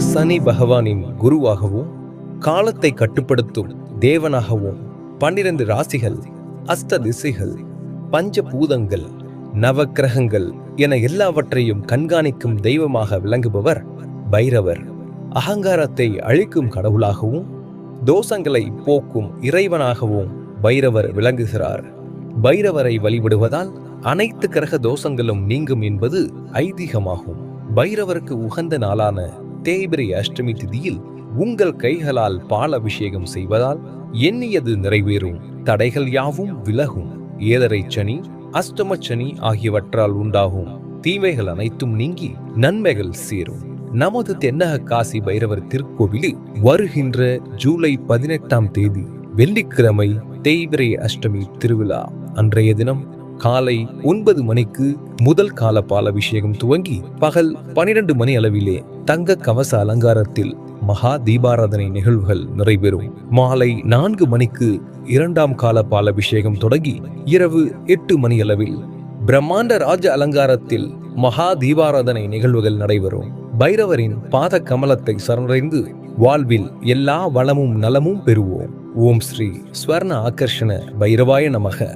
சனி பகவானின் குருவாகவும் காலத்தை கட்டுப்படுத்தும் தேவனாகவும் 12 ராசிகள், அஷ்ட திசைகள், பஞ்சபூதங்கள், நவக்கிரகங்கள் என எல்லாவற்றையும் கண்காணிக்கும் தெய்வமாக விளங்குபவர் பைரவர். அகங்காரத்தை அழிக்கும் கடவுளாகவும் தோஷங்களை போக்கும் இறைவனாகவும் பைரவர் விளங்குகிறார். பைரவரை வழிபடுவதால் அனைத்து கிரக தோஷங்களும் நீங்கும் என்பது ஐதீகமாகும். பைரவருக்கு உகந்த நாளான தேய்பிரை அஷ்டமி திதியில் உங்கள் கைகளால் பால் அபிஷேகம் செய்வதால் எண்ணியது நிறைவேறும், தடைகள் யாவும் விலகும். ஏழரை சனி, அஷ்டம சனி ஆகியவற்றால் உண்டாகும் தீமைகள் அனைத்தும் நீங்கி நன்மைகள் சேரும். நமது தென்னக காசி பைரவர் திருக்கோவிலில் வருகின்ற ஜூலை 18ஆம் தேதி வெள்ளிக்கிழமை தேய்பிரை அஷ்டமி திருவிழா அன்றைய தினம் காலை 9 மணிக்கு முதல் கால பால் அபிஷேகம் துவங்கி பகல் 12 மணி அளவிலே தங்க கவச அலங்காரத்தில் மகா தீபாராதனை நிகழ்வுகள் நிறைவேறும். மாலை 4 மணிக்கு 2ஆம் கால பால் அபிஷேகம் தொடங்கி இரவு 8 மணி அளவில் பிரம்மாண்ட ராஜ அலங்காரத்தில் மகா தீபாராதனை நிகழ்வுகள் நடைபெறும். பைரவரின் பாத கமலத்தை சரணடைந்து வாழ்வில் எல்லா வளமும் நலமும் பெறுவோம். ஓம் ஸ்ரீ ஸ்வர்ண ஆகர்ஷண பைரவாய நமக.